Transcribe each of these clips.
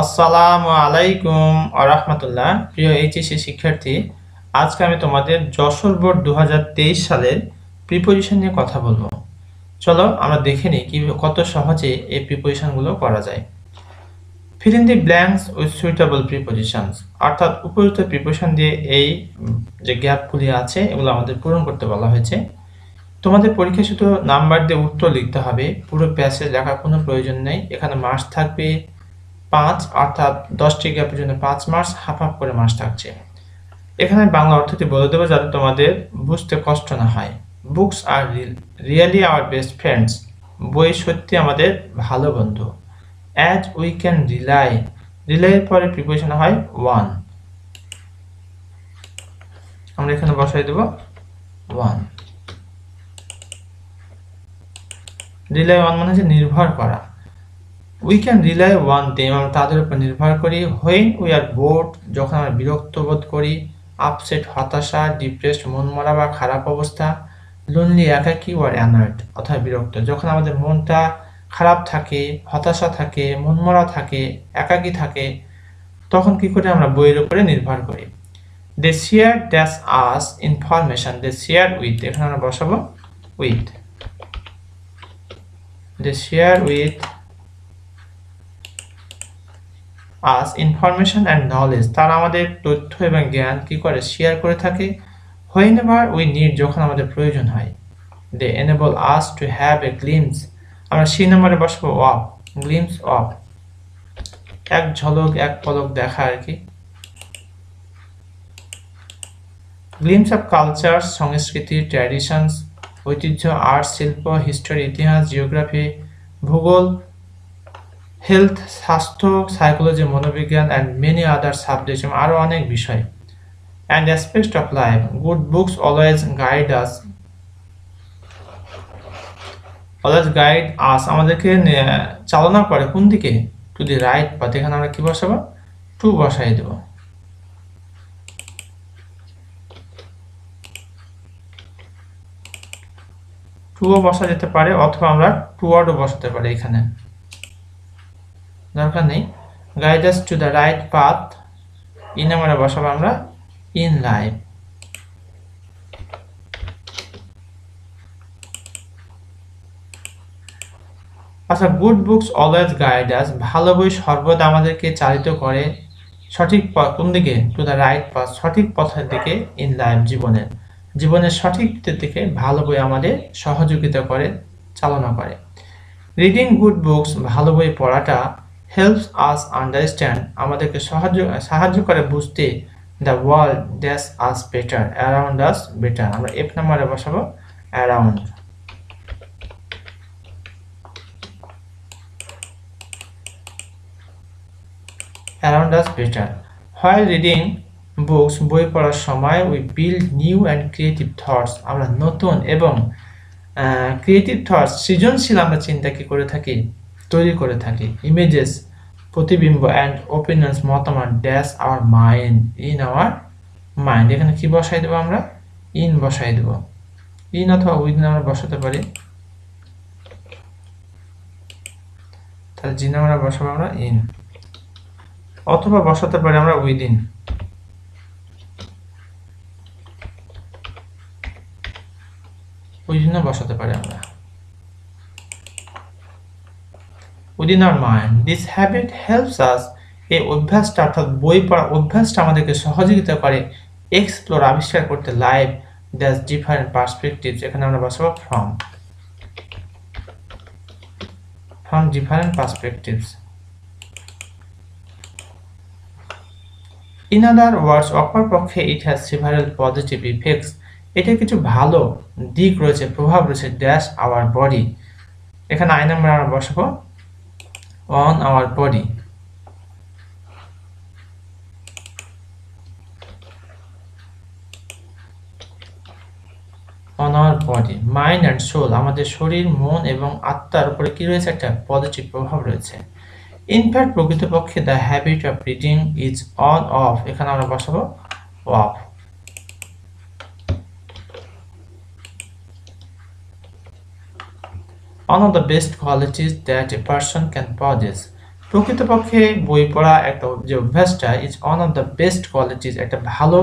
আসসালামু আলাইকুম আরহামতুল্লাহ। প্রিয় এইচএসসি শিক্ষার্থী, আজকে আমি তোমাদের যশোর বোর্ড 2023 সালের প্রিপোজিশন নিয়ে কথা বলবো। চলো আমরা দেখে নিই কত সহজে এই প্রিপোজিশনগুলো করা যায়। Fill in the blanks with suitable prepositions, অর্থাৎ উপযুক্ত প্রিপোজিশন দিয়ে এই যে গ্যাপগুলি আছে এগুলো আমাদের পূরণ করতে বলা হয়েছে। তোমাদের পরীক্ষায় শুধু নাম্বার দিয়ে উত্তর লিখতে হবে, পুরো প্যাসেজ লেখার কোনো প্রয়োজন নেই। এখানে মার্কস থাকবে 5, অর্থাৎ 10টি গ্যাপের জন্য 5 মার্কস, হাফ হাফ করে মার্কস থাকছে। এখানে বাংলা অর্থটি বলে দেবো যাতে তোমাদের বুঝতে কষ্ট না হয়। Books are really our best friends, বই সত্যি আমাদের ভালো বন্ধু। অ্যাজ উই ক্যান রিলাই, রিলাইয়ের পরে প্রিপোজিশন হয় ওয়ান, আমরা এখানে বসাই দেব ওয়ান। রিলাই ওয়ান মানে হচ্ছে নির্ভর করা। We can rely one them, আমরা তাদের উপর নির্ভর করি। হোয়েন উই আর বোর্ড, যখন আমরা বিরক্ত বোধ করি। আপসেট হতাশা, ডিপ্রেসড মন মরা বা খারাপ অবস্থা। লোনলি একাকী ওয়ার অ্যানার্ড, অথবা বিরক্ত, যখন আমাদের মনটা খারাপ থাকে, হতাশা থাকে, মন মরা থাকে, একাকী থাকে, তখন কি করে আমরা বইয়ের উপরে নির্ভর করি। They share that's us information, they share with, এখানে আমরা বসাবো with. They share with us information and knowledge, তারা আমাদের তথ্য এবং জ্ঞান কি করে শেয়ার করে থাকে। হোয়েন এভার উই নিড, যখন আমাদের প্রয়োজন হয়। They enable us to have a glimpse, আমরা সি নম্বরে বসবো অফ, গ্লিমস অফ, এক ঝলক এক পলক দেখা আর কি। গ্লিমস অফ কালচার, সংস্কৃতি, ট্র্যাডিশনস, ঐতিহ্য, আর্ট, শিল্প, হিস্টোরি, ইতিহাস, জিওগ্রাফি, ভূগোল, হেলথ, স্বাস্থ্য, সাইকোলজি, মনোবিজ্ঞান, অ্যান্ড মেনি আদার সাবজেক্ট, এবং আরও অনেক বিষয়। And aspect of life, good books always guide us, always guide আস, আমাদেরকে চালনা করে কোন দিকে, টু দি রাইট পাথ। এখানে আমরা কি বসাবো, টু বসাই দেব। টুও বসা যেতে পারে, অথবা আমরা টুয়ার্ডও বসাতে পারি, এখানে দরকার নেই। Guide us to the right path, in আমরা বসাবো আমরা ইন লাইফ। আচ্ছা, গুড বুকস অলওয়েজ গাইড আস, ভালো বই সর্বদা আমাদেরকে চালিত করে সঠিক পথ, কোন দিকে, টু দ্য রাইট পাথ, সঠিক পথের দিকে। ইন লাইফ, জীবনের সঠিক দিকে ভালো বই আমাদের সহযোগিতা করে, চালনা করে। রিডিং গুড বুকস, ভালো বই পড়াটা, হেল্পস আস আন্ডারস্ট্যান্ড, আমাদেরকে সাহায্য করে বুঝতে, the world that's us better, around us better, আমরা এফ নাম্বারে বসাবো around. Around us better. While reading books, বই পড়ার সময়, we build new and creative thoughts, আমরা নতুন এবং ক্রিয়েটিভ থটস, সৃজনশীল আমরা চিন্তা কি করে থাকি, তৈরি করে থাকি। ইমেজেস, প্রতিবিম্ব, অ্যান্ড ওপিনিয়ন্স, মতামত, dash our mind, in our mind, এখানে কি বসাই দেবো আমরা, ইন বসাই দেব। ইন অথবা উইদিন আমরা বসাতে পারি, তাহলে জিন আমরা বসাবো আমরা ইন, অথবা বসাতে পারি আমরা উইদিন। উইদিনও বসাতে পারি আমরা। Within our mind, this habit helps us, এই অভ্যাসটা অর্থাৎ বই পড়ার অভ্যাসটা আমাদেরকে সহযোগিতা করে এক্সপ্লোর, আবিষ্কার করতে, লাইফ দ্যাটস ডিফারেন্ট পার্সপেক্টিভস, এখানে আমরা বসাবো from different perspectives. In other words, অপরপক্ষে, it has several positive effects, এটা কিছু ভালো দিক রয়েছে, প্রভাব রয়েছে, ড্যাশ আওয়ার বডি, এখানে আই নাম্বার আমরা বসাবো on our body. On our body, mind and soul, আমাদের শরীর, মন এবং আত্মার উপরে কি রয়েছে, একটা পজিটিভ প্রভাব রয়েছে। ইনফ্যাক্ট, প্রকৃতপক্ষে, the habit of reading is on of, এখানে আমরা বসাবো of. One of the best qualities that a person can possess, প্রকৃতপক্ষে বই পড়া একটা যে অভ্যাসটা is one of the best qualities, একটা ভালো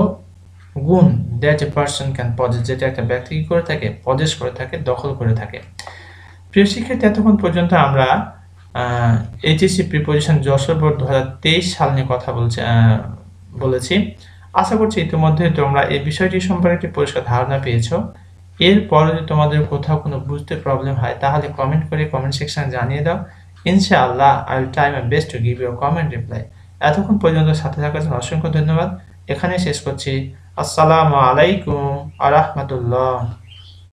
গুণ that a person can possess, যেটা একটা ব্যক্তি কি করে থাকে, পজেস করে থাকে, দখল করে থাকে। প্রিয় শিক্ষার্থী, এতক্ষণ পর্যন্ত আমরা এইচএসসি প্রিপোজিশন যশোর বোর্ড 2023 সাল নিয়ে কথা বলেছি। আশা করছি ইতিমধ্যে তোমরা এই বিষয়টি সম্পর্কে একটি পরিষ্কার ধারণা পেয়েছো। এরপর যদি তোমাদের কোথাও কোনো বুঝতে প্রবলেম হয় তাহলে কমেন্ট করে কমেন্ট সেকশনে জানিয়ে দাও। ইনশাআল্লাহ I will try my best to give you comment reply. এতক্ষণ পর্যন্ত সাথে থাকার জন্য অসংখ্য ধন্যবাদ। এখানে শেষ করছি। আসসালামু আলাইকুম ওয়া রাহমাতুল্লাহ।